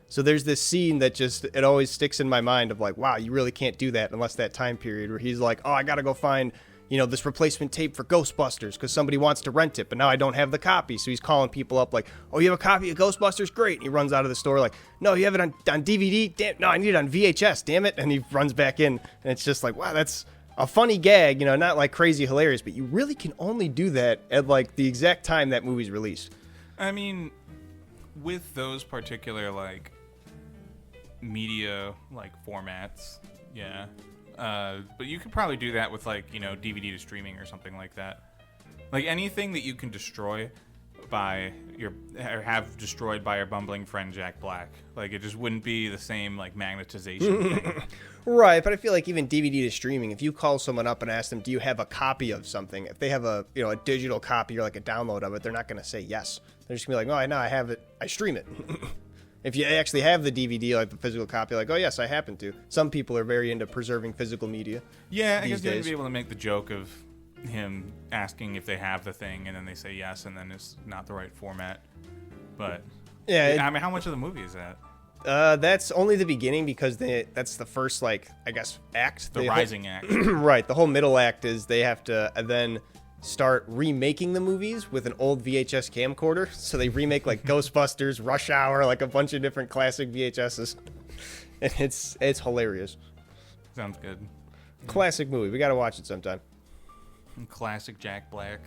So there's this scene that just, it always sticks in my mind of like, wow, you really can't do that unless that time period where he's like, oh, I got to go find, this replacement tape for Ghostbusters because somebody wants to rent it, but now I don't have the copy. So he's calling people up like, oh, you have a copy of Ghostbusters? Great. And he runs out of the store like, no, you have it on DVD? Damn, no, I need it on VHS, damn it. And he runs back in, and it's just like, wow, that's a funny gag, not like crazy hilarious, but you really can only do that at like the exact time that movie's released. I mean, with those particular like media like formats. Yeah. But you could probably do that with like, DVD to streaming or something like that. Like anything that you can destroy by or have destroyed by your bumbling friend Jack Black. Like it just wouldn't be the same like magnetization thing. Right, but I feel like even DVD to streaming, if you call someone up and ask them, do you have a copy of something? If they have a digital copy or like a download of it, they're not going to say yes. They're just going to be like, no, I have it. I stream it. If you actually have the DVD, like the physical copy, like, oh, yes, I happen to. Some people are very into preserving physical media. Yeah, I guess you'd be able to make the joke of him asking if they have the thing, and then they say yes, and then it's not the right format. But, yeah, I mean, how much of the movie is that? That's only the beginning because that's the first, like, I guess, act. The rising act. Right. The whole middle act is they have to then start remaking the movies with an old VHS camcorder. So they remake, like, Ghostbusters, Rush Hour, like a bunch of different classic VHSs. And it's hilarious. Sounds good. Classic movie. We got to watch it sometime. Classic Jack Black.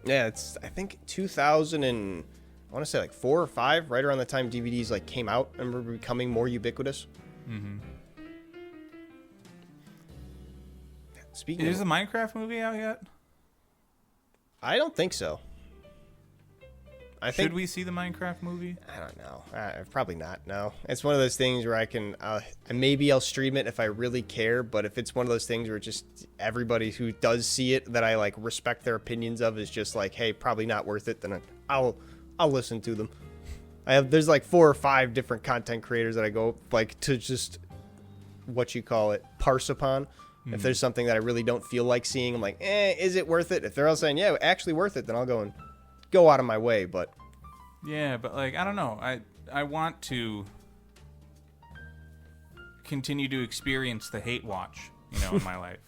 Yeah, it's, I think, 2000 and... I want to say like 4 or 5, right around the time DVDs like came out and were becoming more ubiquitous. Mm-hmm. Speaking Is the Minecraft movie out yet? I don't think so. Should we see the Minecraft movie? I don't know. Probably not. No, it's one of those things where I can maybe I'll stream it if I really care. But if it's one of those things where just everybody who does see it that I like respect their opinions of is just like, hey, probably not worth it, then I'll listen to them. There's like 4 or 5 different content creators that I go like to just parse upon. Mm-hmm. If there's something that I really don't feel like seeing, I'm like, is it worth it? If they're all saying, yeah, actually worth it, then I'll go out of my way. But yeah, but like I don't know. I want to continue to experience the hate watch, in my life.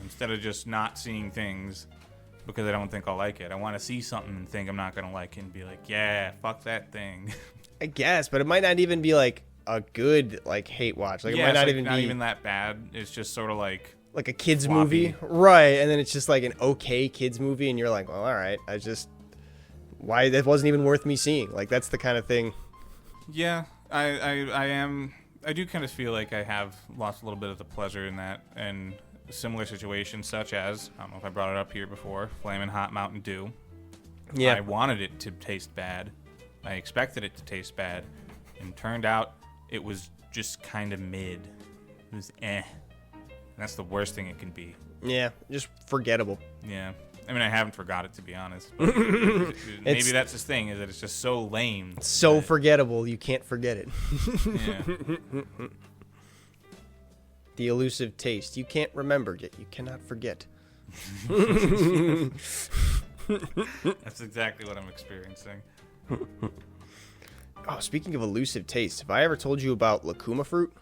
Instead of just not seeing things because I don't think I'll like it. I want to see something and think I'm not going to like it and be like, yeah, fuck that thing. I guess, but it might not even be like a good like hate watch. Like it might not even that bad. It's just sort of like a kids sloppy movie. Right. And then it's just like an okay kids movie and you're like, well, all right. Why that wasn't even worth me seeing. Like that's the kind of thing. Yeah, I do kind of feel like I have lost a little bit of the pleasure in that and similar situations such as, I don't know if I brought it up here before, Flamin' Hot Mountain Dew. Yeah. I wanted it to taste bad. I expected it to taste bad. And turned out it was just kind of mid. It was And that's the worst thing it can be. Yeah, just forgettable. Yeah. I mean, I haven't forgot it, to be honest. Maybe that's his thing, is that it's just so lame. So forgettable, you can't forget it. Yeah. The elusive taste. You can't remember, yet you cannot forget. That's exactly what I'm experiencing. Oh, speaking of elusive taste, have I ever told you about Lacuma fruit?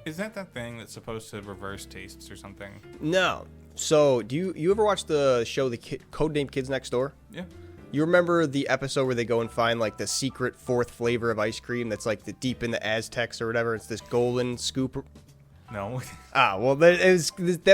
Is that thing that's supposed to reverse tastes or something? No. So, do you ever watch the show Codenamed Kids Next Door? Yeah. You remember the episode where they go and find like the secret 4th flavor of ice cream that's like the deep in the Aztecs or whatever? It's this golden scoop. No. Well, that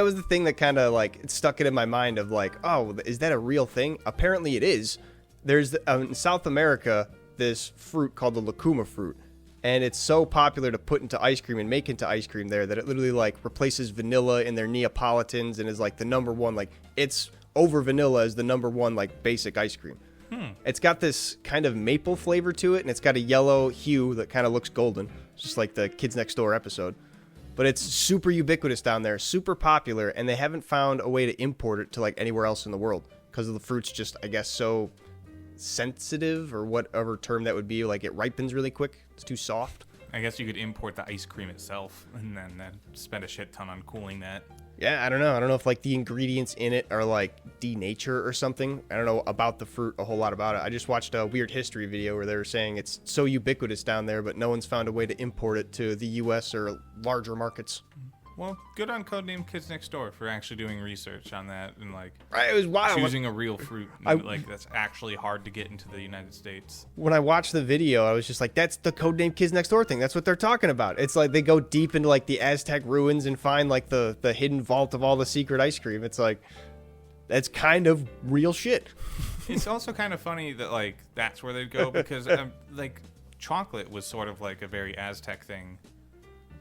was the thing that kind of like stuck it in my mind of like, oh, is that a real thing? Apparently it is. There's in South America this fruit called the Lacuma fruit, and it's so popular to put into ice cream and make into ice cream there that it literally like replaces vanilla in their Neapolitans and is like the number one, like it's over vanilla as the number one like basic ice cream. It's got this kind of maple flavor to it, and it's got a yellow hue that kind of looks golden, just like the Kids Next Door episode. But it's super ubiquitous down there, super popular, and they haven't found a way to import it to like anywhere else in the world because of the fruit's just, I guess, so sensitive or whatever term that would be. Like it ripens really quick. It's too soft. I guess you could import the ice cream itself and then spend a shit ton on cooling that. Yeah, I don't know. I don't know if like the ingredients in it are like denature or something. I don't know about the fruit a whole lot about it. I just watched a weird history video where they were saying it's so ubiquitous down there, but no one's found a way to import it to the U.S. or larger markets. Well, good on Codename Kids Next Door for actually doing research on that and like it was wild. Choosing a real fruit like that's actually hard to get into the United States. When I watched the video, I was just like, that's the Codename Kids Next Door thing. That's what they're talking about. It's like they go deep into like the Aztec ruins and find like the hidden vault of all the secret ice cream. It's like that's kind of real shit. It's also kind of funny that like that's where they'd go because like chocolate was sort of like a very Aztec thing.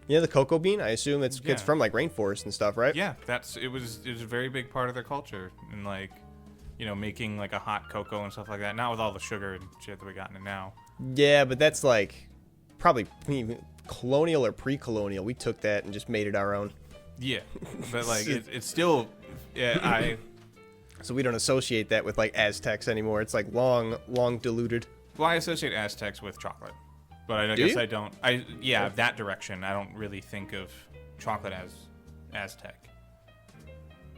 Yeah, the cocoa bean. I assume it's Yeah. from like rainforest and stuff, right? Yeah, it was a very big part of their culture, and like, making like a hot cocoa and stuff like that. Not with all the sugar and shit that we got in it now. Yeah, but that's like probably colonial or pre-colonial. We took that and just made it our own. Yeah, but like it's still, yeah, So we don't associate that with like Aztecs anymore. It's like long diluted. Well, I associate Aztecs with chocolate, but I Do guess you? I don't. That direction. I don't really think of chocolate as Aztec.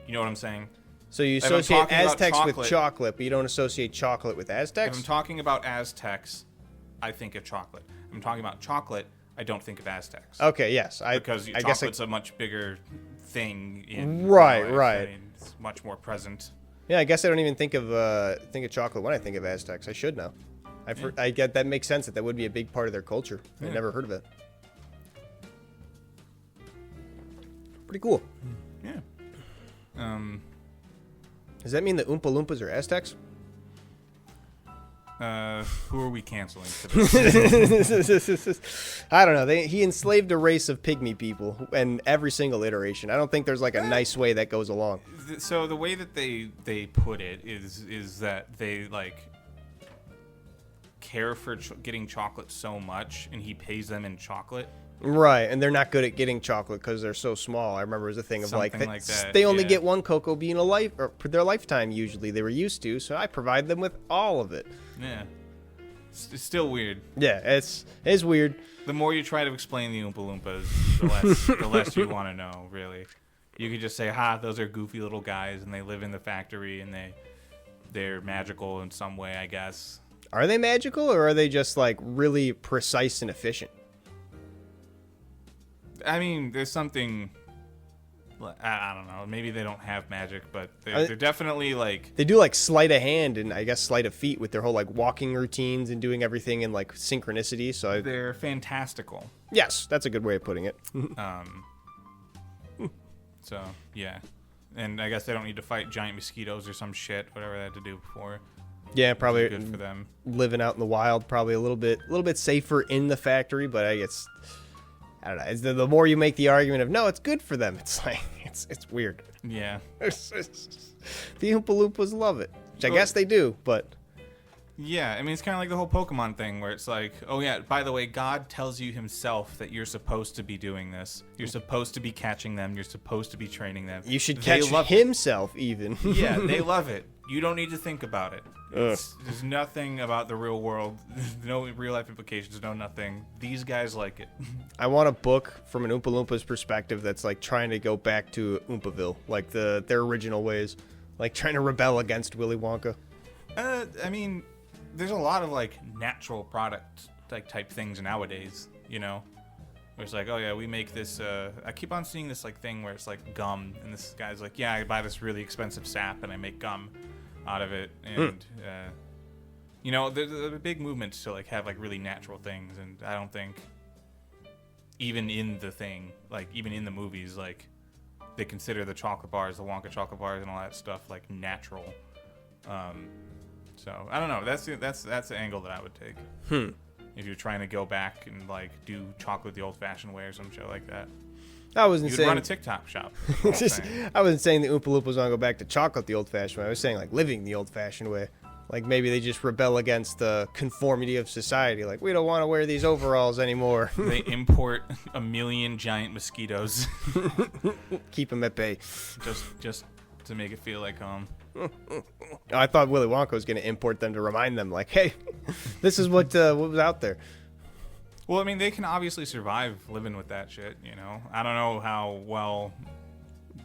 You know what I'm saying? So you If I'm associate talking about Aztecs with chocolate- chocolate, but you don't associate chocolate with If Aztecs? I'm talking about Aztecs, I think of chocolate. If I'm talking about chocolate, I don't think of Aztecs. Okay, yes. Because I guess chocolate's a much bigger thing in Right, life. right. I mean, it's much more present. yeah, I guess I don't even think of chocolate when I think of Aztecs. I should know. I get that makes sense that would be a big part of their culture. Yeah. I never heard of it. Pretty cool. Yeah. Does that mean the Oompa Loompas are Aztecs? Who are we canceling today? I don't know. He enslaved a race of pygmy people in every single iteration. I don't think there's like a nice way that goes along. So the way that they put it is that they like care for getting chocolate so much, and he pays them in chocolate. Right, and they're not good at getting chocolate because they're so small. I remember it was a thing of Something like that, they only yeah. get one cocoa bean a life or per their lifetime. Usually, they were used to, so I provide them with all of it. Yeah, it's still weird. Yeah, it's weird. The more you try to explain the Oompa Loompas, the less you want to know. Really, you could just say, those are goofy little guys, and they live in the factory, and they're magical in some way, I guess. Are they magical, or are they just like really precise and efficient? I mean, there's something. I don't know. Maybe they don't have magic, but they're definitely like. They do like sleight of hand and I guess sleight of feet with their whole like walking routines and doing everything in like synchronicity. So They're fantastical. yes, that's a good way of putting it. So yeah, and I guess they don't need to fight giant mosquitoes or some shit, whatever they had to do before. Yeah, probably Good for them. living out in the wild, probably a little bit safer in the factory. But I guess I don't know. It's the more you make the argument of no, it's good for them. It's like it's weird. Yeah. The Oompa Loompas love it, which I guess they do. But Yeah, I mean, it's kind of like the whole Pokemon thing where it's like, oh yeah, by the way, God tells you himself that you're supposed to be doing this. You're supposed to be catching them. You're supposed to be training them. you should They catch love himself even. it. Yeah, they love it. You don't need to think about it. There's nothing about the real world. No real life implications. No nothing. These guys like it. I want a book from an Oompa Loompas perspective that's like trying to go back to Oompaville, like their original ways, like trying to rebel against Willy Wonka. I mean, there's a lot of like natural product like type things nowadays, you know, where it's like, oh yeah, we make this. I keep on seeing this like thing where it's like gum, and this guy's like, yeah, I buy this really expensive sap and I make gum out of it, and you know, there's a big movement to like have like really natural things, and I don't think even in the thing, like even in the movies, like they consider the chocolate bars, the Wonka chocolate bars, and all that stuff like natural. So I don't know. That's the angle that I would take. If you're trying to go back and like do chocolate the old-fashioned way or some shit like that, I wasn't you'd saying run a TikTok shop. is what I'm saying. I wasn't saying the Oompa Loompas want to go back to chocolate the old-fashioned way. I was saying like living the old-fashioned way. Like maybe they just rebel against the conformity of society. Like we don't want to wear these overalls anymore. They import 1 million giant mosquitoes Keep them at bay. just to make it feel like home. I thought Willy Wonka was going to import them to remind them, like, hey, this is what was out there. Well, I mean, they can obviously survive living with that shit, you know? I don't know how well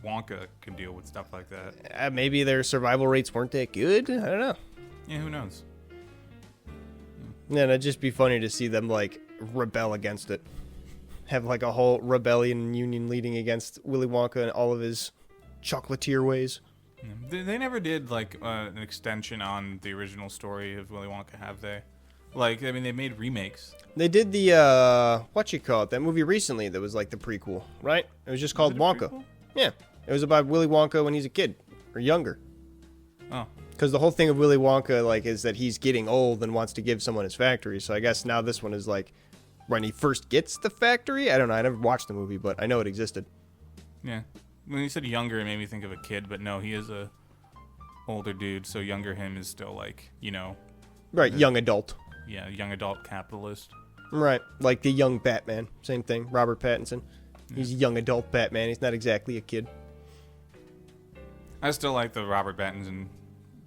Wonka can deal with stuff like that. Maybe their survival rates weren't that good. I don't know. Yeah, who knows? Yeah, it'd just be funny to see them, like, rebel against it. Have, like, a whole rebellion and union leading against Willy Wonka and all of his chocolatier ways. They never did, like, an extension on the original story of Willy Wonka, have they? Like, I mean, they made remakes. They did the, that movie recently that was, like, the prequel, right? It was just called Was it a Wonka. prequel? Yeah. It was about Willy Wonka when he's a kid, or younger. Oh. Because the whole thing of Willy Wonka, like, is that he's getting old and wants to give someone his factory. So I guess now this one is like when he first gets the factory. I don't know. I never watched the movie, but I know it existed. Yeah. When you said younger, it made me think of a kid, but no, he is a older dude. So younger him is still like, you know. Right, young adult. Yeah, young adult capitalist. Right, like the young Batman. Same thing. Robert Pattinson. Yeah. He's young adult Batman. He's not exactly a kid. I still like the Robert Pattinson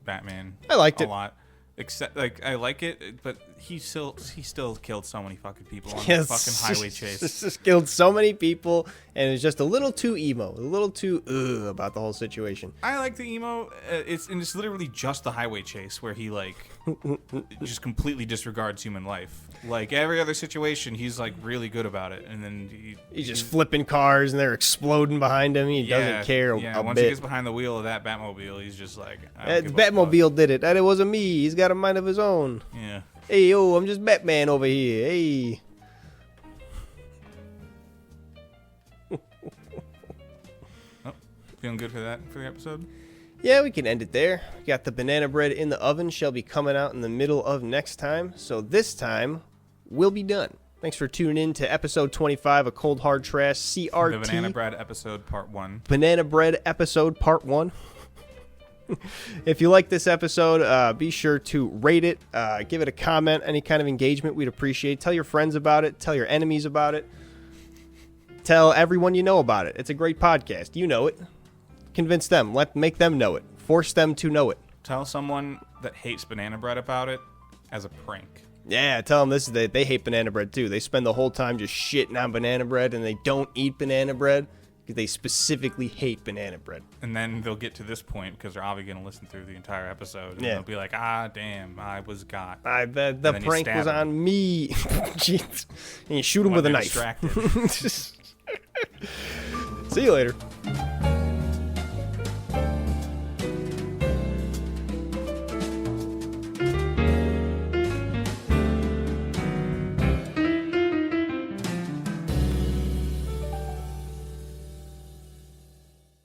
Batman. I liked it a lot. Except, like, I like it, but he still killed so many fucking people on Yes. the fucking highway chase. Just killed so many people, and it's just a little too emo, a little too about the whole situation. I like the emo. It's literally just the highway chase where he like just completely disregards human life. Like every other situation, he's like really good about it, and then He's just flipping cars, and they're exploding behind him. He doesn't care Yeah, a once bit. he gets behind the wheel of that Batmobile, he's just like, The Batmobile did it. That it wasn't me. He's got a mind of his own. Yeah. Hey, yo, I'm just Batman over here. Hey. Feeling good for the episode? Yeah, we can end it there. We got the banana bread in the oven. Shall be coming out in the middle of next time. So this time, we'll be done. Thanks for tuning in to episode 25 of Cold Hard Trash CRT. The Banana Bread episode part 1. Banana Bread episode part 1. If you like this episode, be sure to rate it, give it a comment, any kind of engagement we'd appreciate. Tell your friends about it. Tell your enemies about it. Tell everyone you know about it. It's a great podcast. You know it. Convince them. Make them know it. Force them to know it. Tell someone that hates banana bread about it as a prank. Yeah, tell them this is they hate banana bread too. They spend the whole time just shitting on banana bread, and they don't eat banana bread because they specifically hate banana bread. And then they'll get to this point because they're obviously going to listen through the entire episode. And Yeah. they'll be like, ah, damn, I was got. The then you prank stab was him. on me. Jeez. And you shoot him While with a they're knife. distracted. See you later.